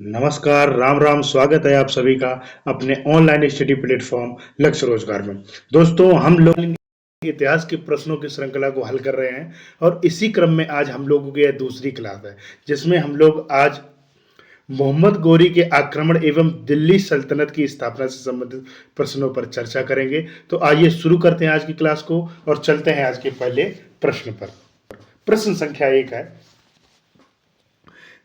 नमस्कार, राम राम। स्वागत है आप सभी का अपने ऑनलाइन स्टडी प्लेटफॉर्म लक्ष्य रोजगार में। दोस्तों, हम लोग इतिहास के प्रश्नों की श्रृंखला को हल कर रहे हैं और इसी क्रम में आज हम लोगों की यह दूसरी क्लास है, जिसमें हम लोग आज मोहम्मद गोरी के आक्रमण एवं दिल्ली सल्तनत की स्थापना से संबंधित प्रश्नों पर चर्चा करेंगे। तो आइए शुरू करते हैं आज की क्लास को और चलते हैं आज के पहले प्रश्न पर। प्रश्न संख्या 1 है,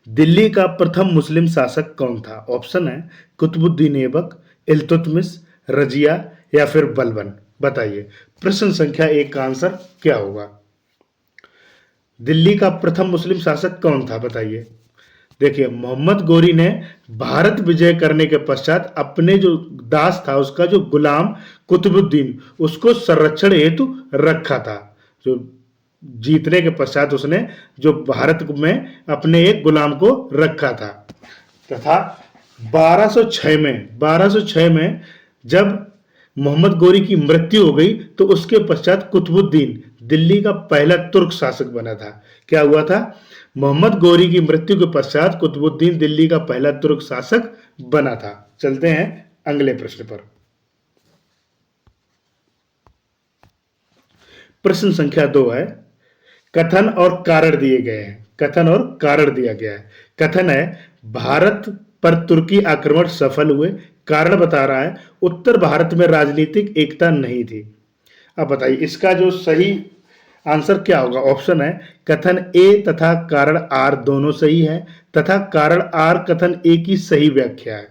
दिल्ली का प्रथम मुस्लिम शासक कौन था? ऑप्शन है कुतुबुद्दीन ऐबक, इल्तुतमिश, रजिया या फिर बलबन। बताइए प्रश्न संख्या 1 का आंसर क्या होगा? दिल्ली का प्रथम मुस्लिम शासक कौन था? बताइए। देखिए, मोहम्मद गोरी ने भारत विजय करने के पश्चात अपने जो दास था, उसका जो गुलाम कुतुबुद्दीन, उसको संरक्षण हेतु रखा था। जो जीतने के पश्चात उसने जो भारत में अपने एक गुलाम को रखा था, तथा 1206 में जब मोहम्मद गोरी की मृत्यु हो गई तो उसके पश्चात कुतुबुद्दीन दिल्ली का पहला तुर्क शासक बना था। क्या हुआ था? मोहम्मद गोरी की मृत्यु के पश्चात कुतुबुद्दीन दिल्ली का पहला तुर्क शासक बना था। चलते हैं अगले प्रश्न पर। प्रश्न संख्या 2 है, कथन और कारण दिए गए हैं। कथन और कारण दिया गया है। कथन है, भारत पर तुर्की आक्रमण सफल हुए। कारण बता रहा है, उत्तर भारत में राजनीतिक एकता नहीं थी। अब बताइए इसका जो सही आंसर क्या होगा? ऑप्शन है कथन ए तथा कारण आर दोनों सही है, तथा कारण आर कथन ए की सही व्याख्या है।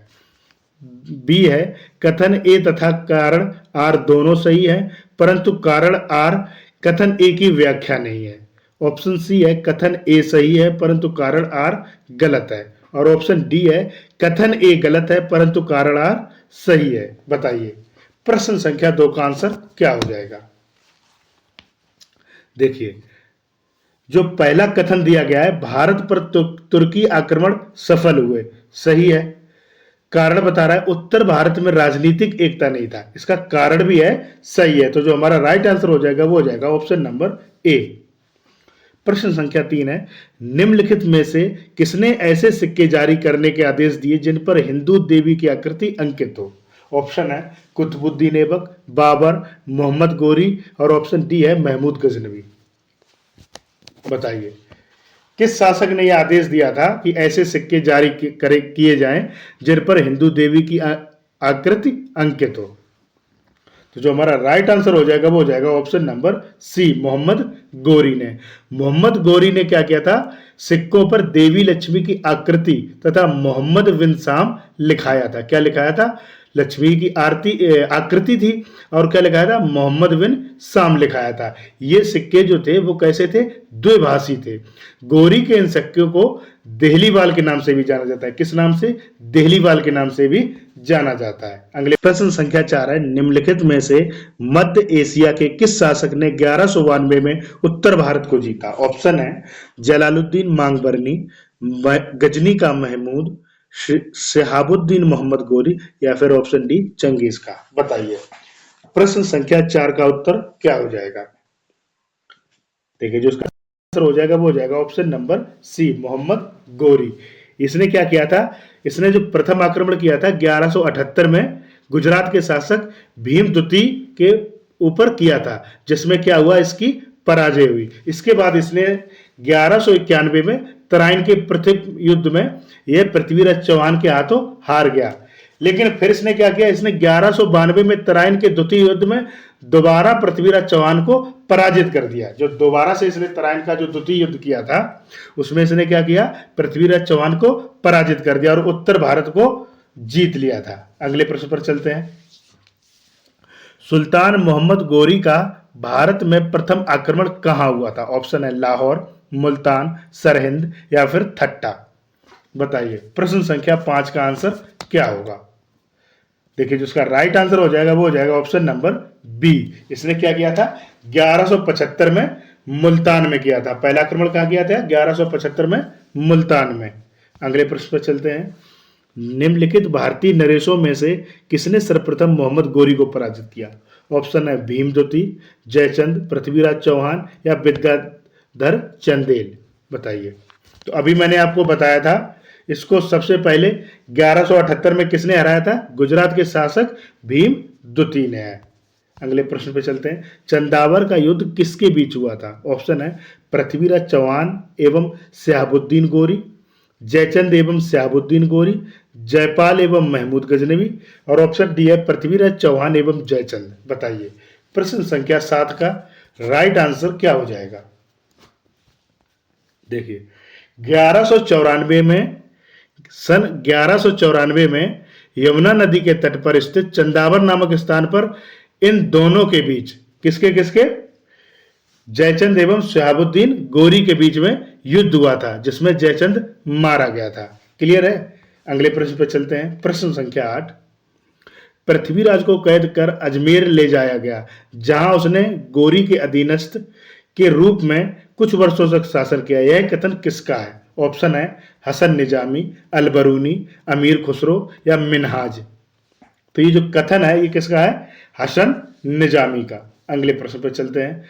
बी है कथन ए तथा कारण आर दोनों सही है, परंतु कारण आर कथन ए की व्याख्या नहीं है। ऑप्शन सी है कथन ए सही है परंतु कारण आर गलत है, और ऑप्शन डी है कथन ए गलत है परंतु कारण आर सही है। बताइए प्रश्न संख्या 2 का आंसर क्या हो जाएगा? देखिए, जो पहला कथन दिया गया है, भारत पर तुर्की आक्रमण सफल हुए, सही है। कारण बता रहा है उत्तर भारत में राजनीतिक एकता नहीं था, इसका कारण भी है, सही है। तो जो हमारा राइट आंसर हो जाएगा वो हो जाएगा ऑप्शन नंबर ए। प्रश्न संख्या 3 है, निम्नलिखित में से किसने ऐसे सिक्के जारी करने के आदेश दिए जिन पर हिंदू देवी की आकृति अंकित हो? ऑप्शन है कुतुबुद्दीन ऐबक, बाबर, मोहम्मद गोरी, और ऑप्शन डी है महमूद गजनवी। बताइए किस शासक ने यह आदेश दिया था कि ऐसे सिक्के जारी किए जाएं जिन पर हिंदू देवी की आकृति अंकित हो? तो जो हमारा राइट आंसर हो जाएगा वो हो जाएगा option number C, Mohammad Ghori ने। मोहम्मद गोरी ने क्या किया था? सिक्कों पर देवी लक्ष्मी की आकृति तथा मोहम्मद बिन साम लिखाया था। क्या लिखाया था? लक्ष्मी की आकृति थी, और क्या लिखाया था? मोहम्मद बिन साम लिखाया था। ये सिक्के जो थे वो कैसे थे? द्विभाषी थे। गोरी के इन सिक्कों को देहलीवाल के नाम से भी जाना जाता है। किस नाम से? देहलीवाल के नाम से भी जाना जाता है। अगले प्रश्न संख्या 4 है, निम्नलिखित में से मध्य एशिया के किस शासक ने 1192 में उत्तर भारत को जीता? ऑप्शन है जलालुद्दीन मांगबरनी, गजनी का महमूद, शहाबुद्दीन मोहम्मद गोरी, या फिर ऑप्शन डी चंगेज का। बताइए प्रश्न संख्या 4 का उत्तर क्या हो जाएगा? देखिए जो उसका आंसर हो जाएगा वो हो जाएगा option number C, Mohammad Ghori. इसने क्या किया था? इसने जो प्रथम आक्रमण किया था 1178 में गुजरात के शासक भीम द्वितीय के ऊपर किया था, जिसमें क्या हुआ? इसकी पराजय हुई। इसके बाद इसने 1191 में तराइन के प्रथम युद्ध में यह पृथ्वीराज चौहान के हाथों हार गया। लेकिन फिर इसने क्या किया? इसने 1192 में तराइन के द्वितीय युद्ध में दोबारा पृथ्वीराज चौहान को पराजित कर दिया। जो दोबारा से इसने तराइन का जो द्वितीय युद्ध किया था उसमें इसने क्या किया? पृथ्वीराज चौहान को पराजित कर दिया और उत्तर भारत को जीत लिया था। अगले प्रश्न पर चलते हैं। सुल्तान मोहम्मद गोरी का भारत में प्रथम आक्रमण कहां हुआ था? ऑप्शन है लाहौर, मुल्तान, सरहिंद, या फिर थट्टा। बताइए प्रश्न संख्या 5 का आंसर क्या होगा? देखिए जो उसका राइट आंसर हो जाएगा वो हो जाएगा ऑप्शन नंबर बी। इसने क्या किया था? 1175 में मुल्तान में किया था। पहला आक्रमण कहां किया था? 1175 में मुल्तान में। अगले प्रश्न पर चलते हैं। निम्नलिखित भारतीय नरेशों में से किसने सर्वप्रथम मोहम्मद गोरी को पराजित किया? ऑप्शन है भीम द्वितीय, जयचंद, पृथ्वीराज चौहान, या विद्याधर चंदेल। बताइए। तो अभी मैंने आपको बताया था इसको सबसे पहले 1178 में किसने हराया था? गुजरात के शासक भीम द्वितीय ने है। अगले प्रश्न पे चलते हैं। चंदावर का युद्ध किसके बीच हुआ था? ऑप्शन है पृथ्वीराज चौहान एवं शहाबुद्दीन गोरी, जयचंद एवं शहाबुद्दीन गोरी, जयपाल एवं महमूद गजनवी, और ऑप्शन डी है पृथ्वीराज चौहान एवं जयचंद। बताइए प्रश्न संख्या 7 का राइट आंसर क्या हो जाएगा? देखिए 1194 में, सन 1194 में यमुना नदी के तट पर स्थित चंदावर नामक स्थान पर इन दोनों के बीच किसके जयचंद एवं शहाबुद्दीन गोरी के बीच में युद्ध हुआ था, जिसमें जयचंद मारा गया था। क्लियर है? अगले प्रश्न पर चलते हैं। प्रश्न संख्या 8। पृथ्वीराज को कैद कर अजमेर ले जाया गया, जहां उसने गोरी के अधीनस्थ के रूप में कुछ वर्षों तक शासन किया। यह कथन किसका है? ऑप्शन है हसन निजामी, अलबरूनी, अमीर खुसरो या मिनहाज। तो ये जो कथन है ये किसका है? हसन निजामी का। अगले प्रश्न पर चलते हैं।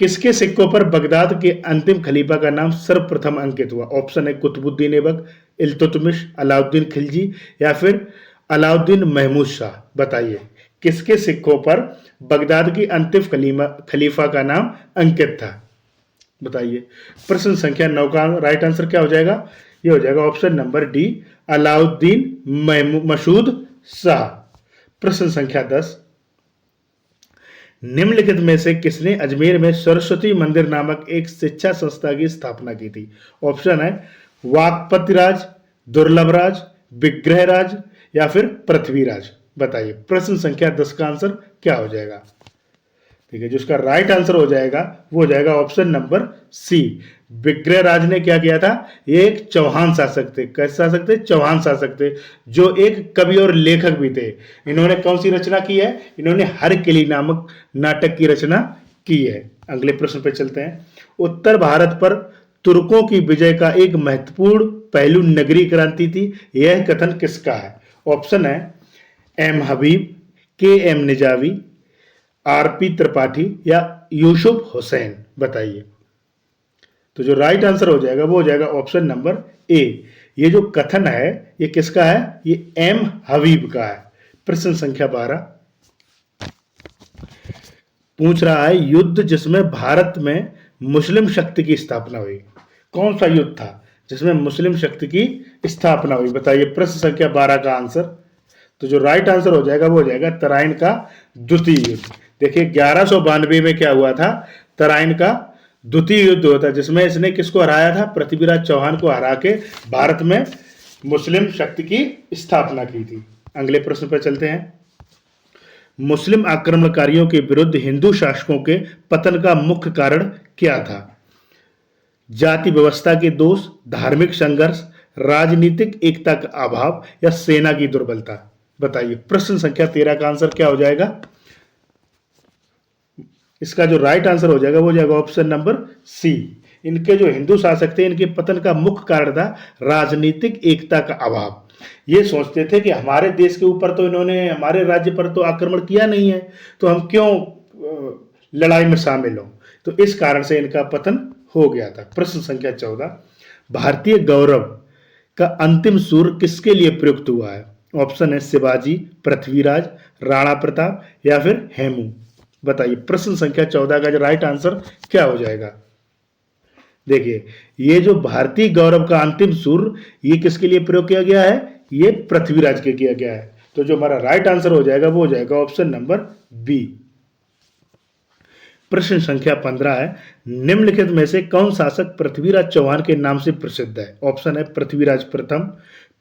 किसके सिक्कों पर बगदाद के अंतिम खलीफा का नाम सर्वप्रथम अंकित हुआ? ऑप्शन है कुतुबुद्दीन ऐबक, इल्तुतमिश, अलाउद्दीन खिलजी या फिर अलाउद्दीन महमूद शाह। बताइए किसके सिक्कों पर बगदाद की अंतिम खलीफा का नाम अंकित था? बताइए प्रश्न संख्या 9 का राइट आंसर क्या हो जाएगा? ये हो जाएगा option number D, Alauddin Masood Shah. प्रश्न संख्या 10। निम्नलिखित में से किसने अजमेर में सरस्वती मंदिर नामक एक शिक्षा संस्था की स्थापना की थी? ऑप्शन है वाकपतिराज, दुर्लभराज, विग्रहराज या फिर पृथ्वीराज। बताइए प्रश्न संख्या 10 का आंसर क्या हो जाएगा? ठीक है, जिसका राइट आंसर हो जाएगा वो हो जाएगा ऑप्शन नंबर सी, विग्रहराज ने क्या किया था? ये एक चौहान शासक थे। कैसे शासक थे? चौहान शासक थे, जो एक कवि और लेखक भी थे। इन्होंने कौन सी रचना की है? इन्होंने हरकिली नामक नाटक की रचना की है। अगले प्रश्न पे चलते हैं। उत्तर भारत पर तुर्कों की विजय का एक महत्वपूर्ण पहलू नगरी क्रांति थी। यह कथन किसका है? ऑप्शन है एम हबीब, के एम निजावी, आरपी त्रिपाठी या यूसुफ हुसैन। बताइए तो जो राइट आंसर हो जाएगा वो हो जाएगा ऑप्शन नंबर ए। ये जो कथन है ये किसका है? ये एम हबीब का है। प्रश्न संख्या 12 पूछ रहा है युद्ध जिसमें भारत में मुस्लिम शक्ति की स्थापना हुई। कौन सा युद्ध था जिसमें मुस्लिम शक्ति की स्थापना हुई? बताइए प्रश्न संख्या 12 का आंसर। तो जो राइट आंसर हो जाएगा वो हो जाएगा तराइन का द्वितीय युद्ध। देखिए 1192 में क्या हुआ था? तराइन का द्वितीय युद्ध हुआ था, जिसमें इसने किसको हराया था? पृथ्वीराज चौहान को हरा के भारत में मुस्लिम शक्ति की स्थापना की थी। अगले प्रश्न पर चलते हैं। मुस्लिम आक्रमणकारियों के विरुद्ध हिंदू शासकों के पतन का मुख्य कारण क्या था? जाति व्यवस्था के दोष, धार्मिक संघर्ष, राजनीतिक एकता का अभाव या सेना की दुर्बलता। बताइए प्रश्न संख्या 13 का आंसर क्या हो जाएगा? इसका जो राइट आंसर हो जाएगा वो हो जाएगा ऑप्शन नंबर सी। इनके जो हिंदू शासक थे इनके पतन का मुख्य कारण था राजनीतिक एकता का अभाव। ये सोचते थे कि हमारे देश के ऊपर तो इन्होंने, हमारे राज्य पर तो आक्रमण किया नहीं है, तो हम क्यों लड़ाई में शामिल हों। तो इस कारण से इनका पतन हो गया था। प्रश्न संख्या 14। भारतीय गौरव का अंतिम सूर किसके लिए प्रयुक्त हुआ है? ऑप्शन है शिवाजी, पृथ्वीराज, राणा प्रताप या फिर हेमू। बताइए प्रश्न संख्या 14 का जो राइट आंसर क्या हो जाएगा? देखिए ये जो भारतीय गौरव का अंतिम सूर ये किसके लिए प्रयोग किया गया है? ये पृथ्वीराज के किया गया है। तो जो हमारा राइट आंसर हो जाएगा वो हो जाएगा ऑप्शन नंबर बी। प्रश्न संख्या 15 है। निम्नलिखित में से कौन शासक पृथ्वीराज चौहान के नाम से प्रसिद्ध है? ऑप्शन है पृथ्वीराज प्रथम,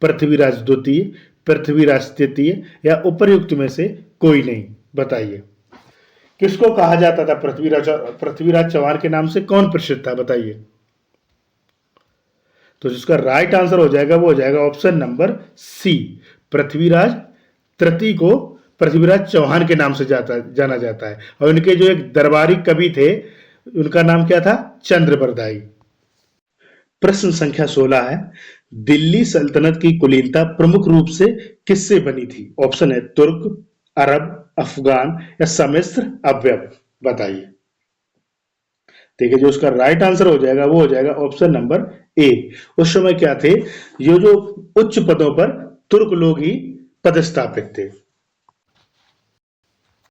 पृथ्वीराज द्वितीय, पृथ्वीराज तृतीय या उपर्युक्त में से कोई नहीं। बताइए किसको कहा जाता था पृथ्वीराज चौहान के नाम से? कौन प्रसिद्ध था? बताइए। तो जिसका राइट आंसर हो जाएगा वो हो जाएगा ऑप्शन नंबर सी, पृथ्वीराज तृतीय को पृथ्वीराज चौहान के नाम से जाना जाता है। और इनके जो एक दरबारी कवि थे उनका नाम क्या था? चंद्रबरदाई। प्रश्न संख्या 16 है। दिल्ली सल्तनत की कुलीनता प्रमुख रूप से किससे बनी थी? ऑप्शन है तुर्क, अरब, अफगान या सम्मिश्र अवयव। बताइए देखिए जो उसका राइट आंसर हो जाएगा वो हो जाएगा ऑप्शन नंबर ए। उस समय क्या थे, ये जो उच्च पदों पर तुर्क लोग ही पदस्थापित थे।